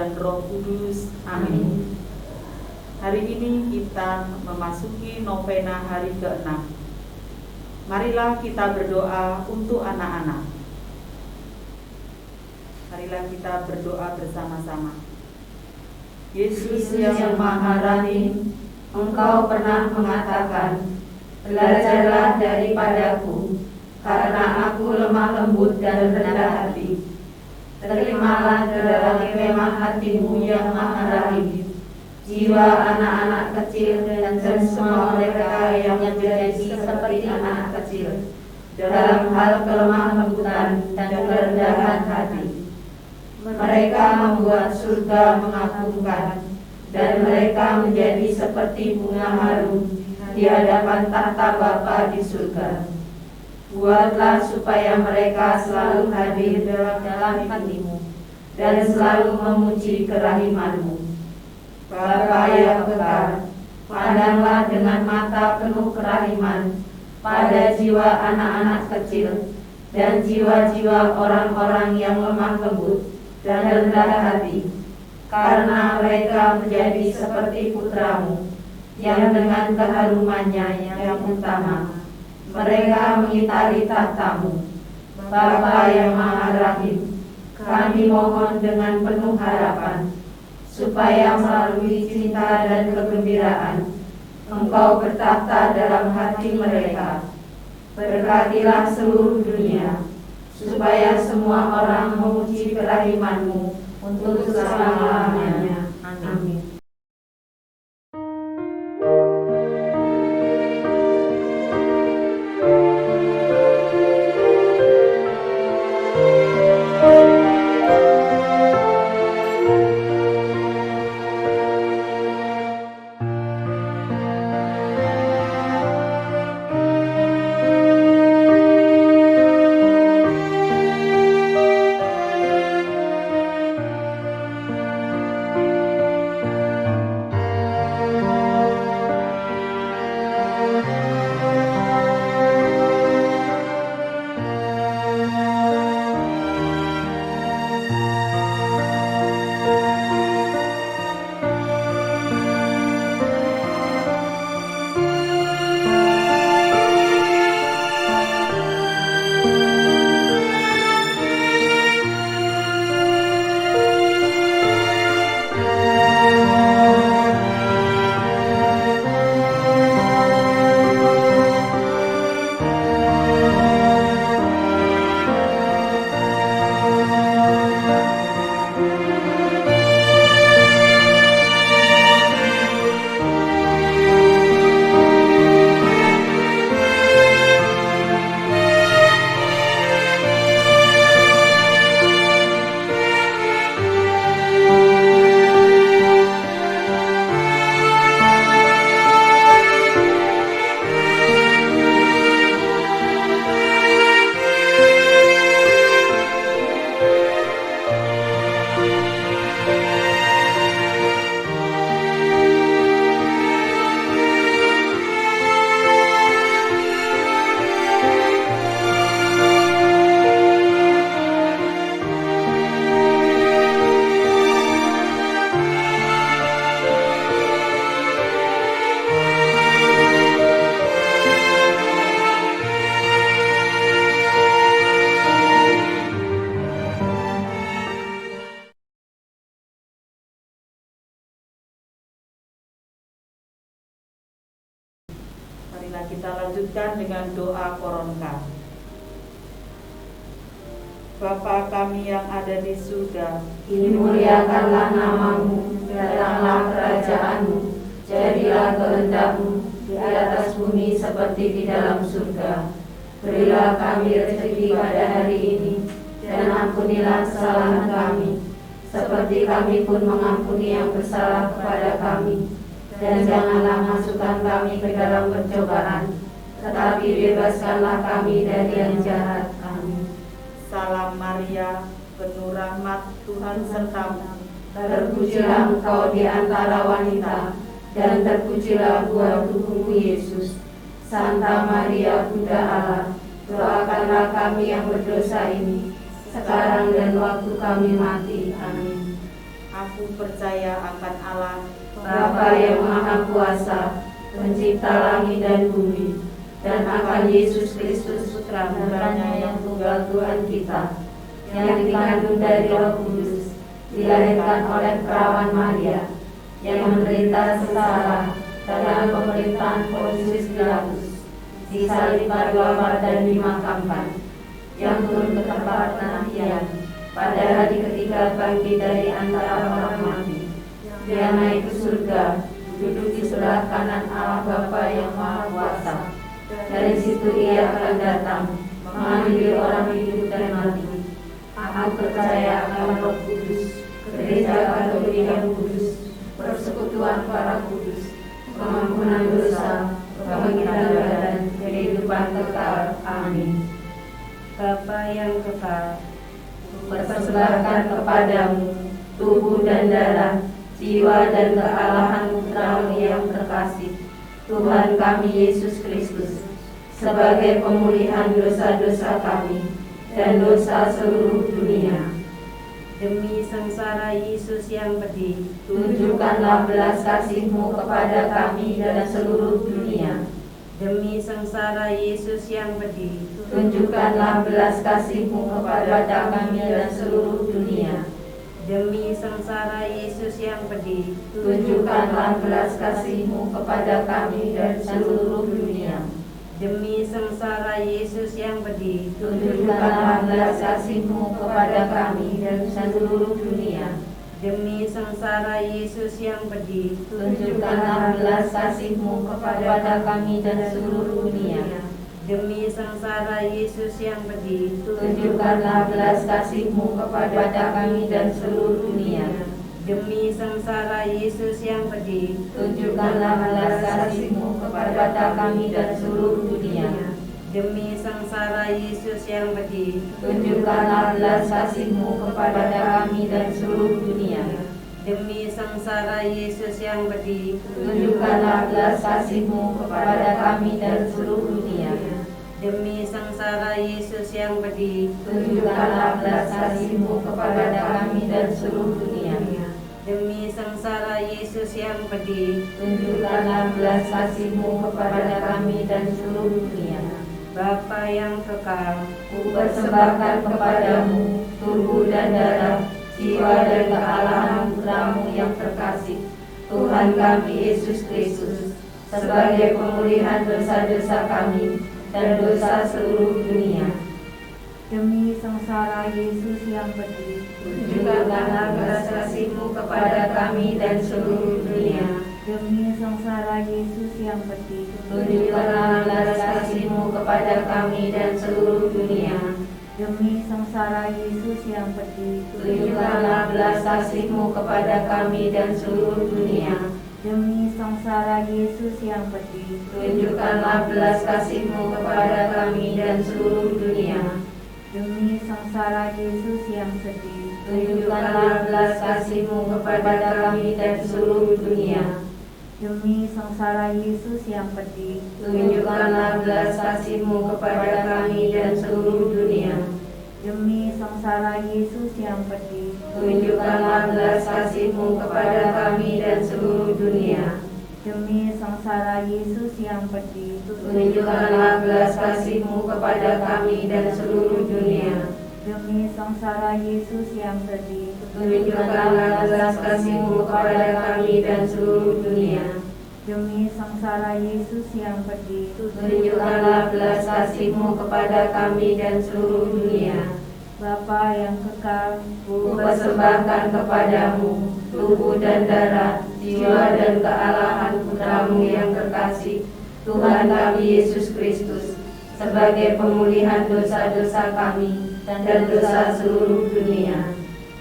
dan Roh Kudus. Amin. Hari ini kita memasuki novena hari ke-6. Marilah kita berdoa untuk anak-anak. Marilah kita berdoa bersama-sama. Yesus yang Maha Rahim, Engkau pernah mengatakan, belajarlah daripadaku, karena aku lemah lembut dan rendah hati. Terimalah dalam kemah hatimu yang Maha Rahim, jiwa anak-anak kecil dan semua mereka yang menjadi seperti anak kecil, dalam hal kelemah lembutan dan kerendahan hati. Mereka membuat surga mengagumkan, dan mereka menjadi seperti bunga harum di hadapan tahta Bapa di surga. Buatlah supaya mereka selalu hadir dalam hatimu dan selalu memuji kerahimanmu. Bapa yang kekal, pandanglah dengan mata penuh kerahiman pada jiwa anak-anak kecil dan jiwa-jiwa orang-orang yang lemah lembut dan rendah hati, karena mereka menjadi seperti putramu yang dengan keharumannya yang utama mereka mengitari tahtamu. Bapa yang Maha Rahim, kami mohon dengan penuh harapan supaya melalui cinta dan kegembiraan Engkau bertahta dalam hati mereka. Berkatilah seluruh dunia, supaya semua orang memuji kerahimanmu untuk selama-lamanya. Amin. Marilah kita lanjutkan dengan doa koronka. Bapa kami yang ada di surga, dimuliakanlah namamu, datanglah kerajaanmu, jadilah kehendak-Mu di atas bumi seperti di dalam surga. Berilah kami rezeki pada hari ini, dan ampunilah kesalahan kami, seperti kami pun mengampuni yang bersalah kepada kami. Dan janganlah masukkan kami ke dalam pencobaan, tetapi bebaskanlah kami dari yang jahat. Amin. Salam Maria, penuh rahmat, Tuhan sertamu. Terpujilah engkau di antara wanita, dan terpujilah buah tubuhmu Yesus. Santa Maria Bunda Allah, doakanlah kami yang berdosa ini, sekarang dan waktu kami mati. Amin. Aku percaya akan Allah, Bapa yang Maha Kuasa, pencipta langit dan bumi, dan akan Yesus Kristus putra-Putranya yang tunggal Tuhan kita, yang dikandung dari Roh Kudus, dilahirkan oleh perawan Maria, yang menderita sengsara dalam pemerintahan Pontius Pilatus, disalib, wafat dan dimakamkan, yang turun ke tempat kematian, pada hari ketiga bangkit dari antara orang mati. Dia naik ke surga, duduk di sebelah kanan Allah Bapa yang Maha Kuasa. Dari situ ia akan datang, mengadili orang hidup dan mati. Aku percaya akan Roh Kudus, Gereja Katolik yang kudus, persekutuan para kudus, pengampunan dosa, pembangkitan badan, kehidupan kekal. Amin. Bapa yang kekal, Persembahkan kepadamu tubuh dan darah, jiwa dan kealahan Putramu yang terkasih, Tuhan kami Yesus Kristus, sebagai pemulihan dosa-dosa kami dan dosa seluruh dunia. demi sengsara Yesus yang pedih, Tunjukkanlah belas kasih-Mu kepada kami dan seluruh dunia. demi sengsara Yesus yang pedih, Tunjukkanlah belas kasih-Mu kepada kami dan seluruh dunia. demi sengsara Yesus yang pedih, Tunjukkanlah belas kasih-Mu kepada kami dan seluruh dunia. demi sengsara Yesus yang pedih, Tunjukkanlah belas kasih-Mu kepada kami dan seluruh dunia. demi sengsara Yesus yang pedih, Tunjukkanlah belas kasih-Mu kepada kami dan seluruh dunia. demi sengsara Yesus yang pedih, Tunjukkanlah belas kasih-Mu kepada kami dan seluruh dunia. demi sengsara Yesus yang pedih, Tunjukkanlah belas kasih-Mu kepada kami dan seluruh dunia. demi sengsara Yesus yang pedih, Tunjukkanlah belas kasih-Mu kepada kami dan seluruh dunia. demi sengsara Yesus yang pedih, Tunjukkanlah belas kasih-Mu kepada kami dan seluruh dunia. demi sengsara Yesus yang pedih, Tunjukkanlah belas kasih-Mu kepada kami dan seluruh dunia. demi sengsara Yesus yang pedih, Tunjukkanlah belas kasih-Mu kepada kami dan seluruh dunia. Bapa yang kekal, Kupersembahkan kepadamu tubuh dan darah, jiwa dan kealahan Putramu yang terkasih, Tuhan kami Yesus Kristus, sebagai pemulihan dosa-dosa kami dan dosa seluruh dunia. Demi sengsara Yesus yang pedih, Tunjukkanlah belas kasih-Mu kepada kami dan seluruh dunia. demi sengsara Yesus yang pedih, Tunjukkanlah belas kasih-Mu kepada kami dan seluruh dunia. demi sengsara Yesus yang pedih, Tunjukkanlah belas kasih-Mu kepada kami dan seluruh dunia. demi sengsara Yesus yang pedih, Tunjukkanlah belas kasih-Mu kepada kami dan seluruh dunia. demi sengsara Yesus yang sedih, Tunjukkanlah belas kasih-Mu kepada kami dan seluruh dunia. demi sengsara Yesus yang pedih, Tunjukkanlah belas kasih-Mu kepada kami dan seluruh dunia. demi sengsara Yesus yang pedih, Tunjukkanlah belas kasih-Mu kepada kami dan seluruh dunia. demi sengsara Yesus yang pedih, Tunjukkanlah belas kasih-Mu kepada kami dan seluruh dunia. demi sengsara Yesus yang sedih, Tunjukkanlah belas kasih-Mu kepada kami dan seluruh dunia. demi sengsara Yesus yang pedih, Tunjukkanlah belas kasih-Mu kepada kami dan seluruh dunia. Bapa yang kekal, Kupersembahkan kepadamu tubuh dan darah, jiwa dan kealahan Putramu yang terkasih, Tuhan kami Yesus Kristus, sebagai pemulihan dosa-dosa kami dan dosa seluruh dunia.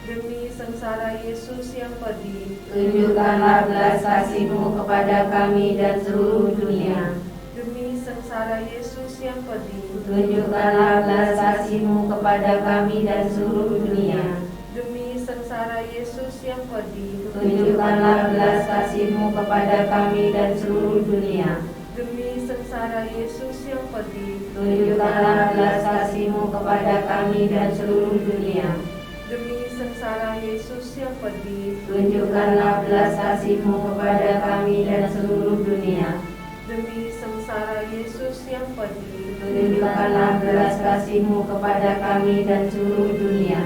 Demi sengsara Yesus yang pedih, Tunjukkanlah belas kasih-Mu kepada kami dan seluruh dunia. demi sengsara Yesus yang pedih, Tunjukkanlah belas kasih-Mu kepada kami dan seluruh dunia. demi sengsara Yesus yang pedih, Tunjukkanlah belas kasih-Mu kepada kami dan seluruh dunia. demi sengsara Yesus yang pedih, Tunjukkanlah belas kasih-Mu kepada kami dan seluruh dunia. demi sengsara sengsara Yesus yang pedih, tunjukkanlah belas kasih-Mu kepada kami dan seluruh dunia. demi sengsara Yesus yang pedih, Tunjukkanlah belas kasih-Mu kepada kami dan seluruh dunia.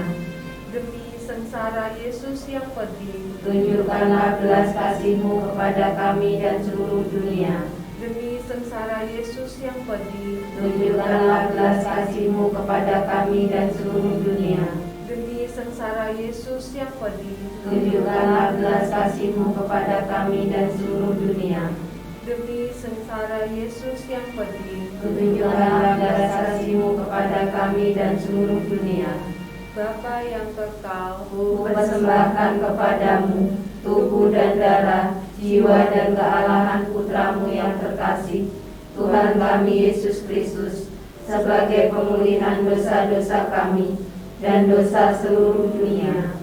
demi sengsara Yesus yang pedih, Tunjukkanlah belas kasih-Mu kepada kami dan seluruh dunia. demi sengsara Yesus yang pedih, Tunjukkanlah belas kasih-Mu kepada kami dan seluruh dunia. demi sengsara Yesus yang pedih, Tunjukkanlah belas kasih-Mu kepada kami dan seluruh dunia. demi sengsara Yesus yang pedih. Tunjukkanlah belas kasih-Mu kepada kami dan seluruh dunia. Bapa yang kekal, Kupersembahkan kepadamu tubuh dan darah, jiwa dan kealahan Putra-Mu yang terkasih, Tuhan kami Yesus Kristus, sebagai pemulihan dosa-dosa kami dan dosa seluruh dunia.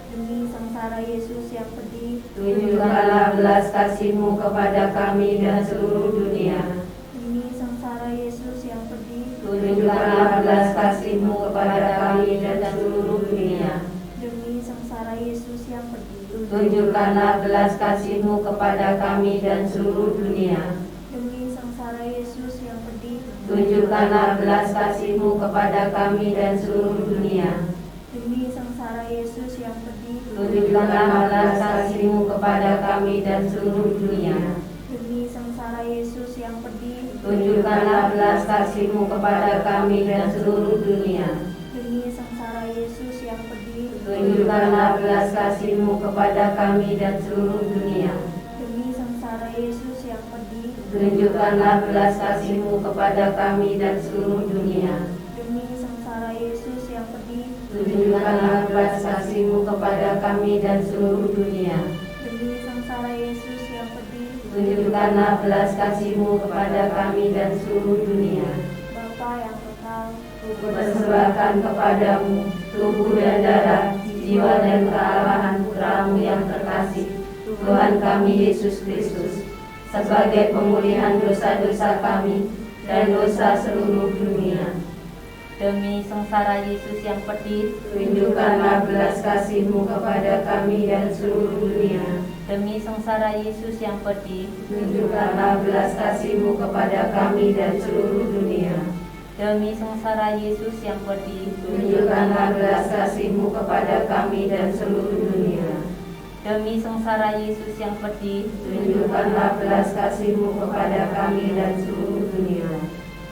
Demi sengsara Yesus yang pedih, Tunjukkanlah belas kasih-Mu kepada kami dan seluruh dunia. demi sengsara Yesus yang pedih, Tunjukkanlah belas kasih-Mu kepada kami dan seluruh dunia. demi sengsara Yesus yang pedih, Tunjukkanlah belas kasih-Mu kepada kami dan seluruh dunia. demi sengsara Yesus yang pedih, Tunjukkanlah belas kasih-Mu kepada kami dan seluruh dunia. demi sengsara Yesus yang pedih, Tunjukkanlah belas kasih-Mu kepada kami dan seluruh dunia. demi sengsara Yesus yang pedih, Tunjukkanlah belas kasih-Mu kepada kami dan seluruh dunia. demi sengsara Yesus yang pedih, Tunjukkanlah belas kasih-Mu kepada kami dan seluruh dunia. demi sengsara Yesus yang pedih, Tunjukkanlah belas kasih-Mu kepada kami dan seluruh dunia. demi sengsara Yesus yang pedih, Tunjukkanlah belas kasih-Mu kepada kami dan seluruh dunia. demi sengsara Yesus yang pedih, Tunjukkanlah belas kasih-Mu kepada kami dan seluruh dunia. Bapa yang kekal, Kupersembahkan kepadamu tubuh dan darah, jiwa dan kealahan Putra-Mu yang terkasih, Tuhan kami Yesus Kristus, sebagai pemulihan dosa-dosa kami dan dosa seluruh dunia. Demi sengsara Yesus yang pedih, Tunjukkanlah belas kasih-Mu kepada kami dan seluruh dunia. demi sengsara Yesus yang pedih, Tunjukkanlah belas kasih-Mu kepada kami dan seluruh dunia. demi sengsara Yesus yang pedih, Tunjukkanlah belas kasih-Mu kepada kami dan seluruh dunia. demi sengsara Yesus yang pedih, Tunjukkanlah belas kasih-Mu kepada kami dan seluruh dunia.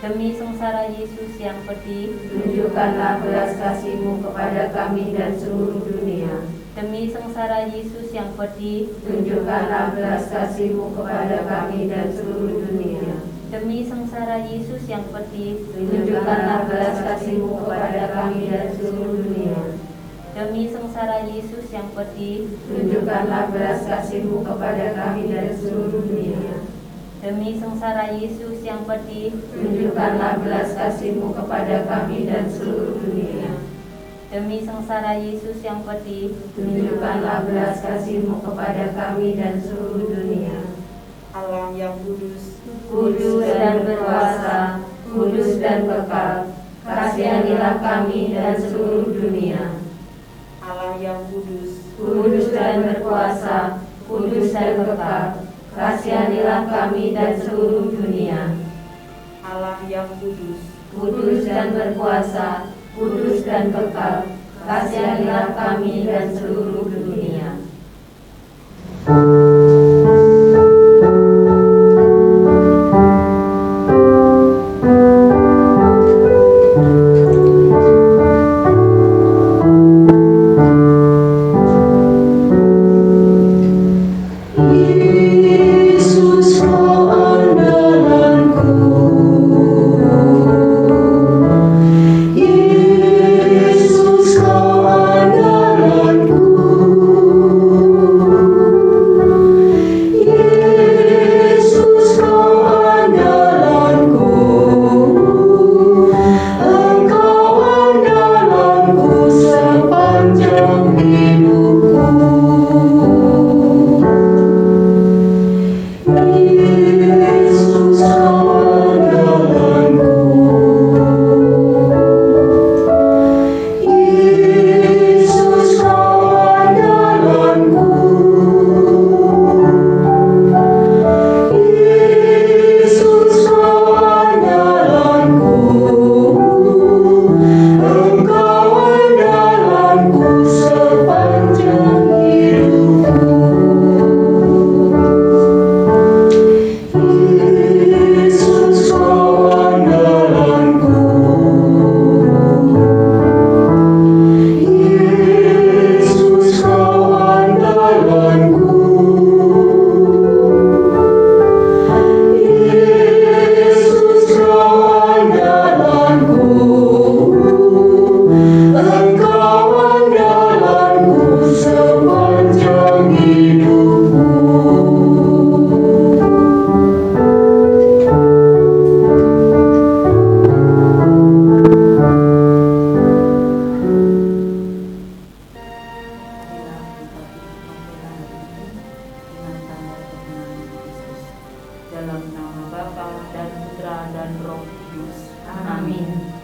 demi sengsara Yesus yang pedih, Tunjukkanlah belas kasih-Mu kepada kami dan seluruh dunia. demi sengsara Yesus yang pedih, Tunjukkanlah belas kasih-Mu kepada kami dan seluruh dunia. demi sengsara Yesus yang pedih, Tunjukkanlah belas kasih-Mu kepada kami dan seluruh dunia. demi sengsara Yesus yang pedih, Tunjukkanlah belas kasih-Mu kepada kami dan seluruh dunia. demi sengsara Yesus yang pedih, Tunjukkanlah belas kasih-Mu kepada kami dan seluruh dunia. demi sengsara Yesus yang pedih, Tunjukkanlah belas kasih-Mu kepada kami dan seluruh dunia. Allah yang kudus, Kudus dan berkuasa, kudus dan kekal, kasihanilah kami dan seluruh dunia. Allah yang kudus, Kudus dan berkuasa, kudus dan kekal, kasihanilah kami dan seluruh dunia. Allah yang kudus, Kudus dan berkuasa, kudus dan kekal, kasihanilah kami dan seluruh dunia. Yesus kau andalanku, Yesus kau andalanku. Dalam nama Bapa dan Putra dan Roh Kudus. Amin.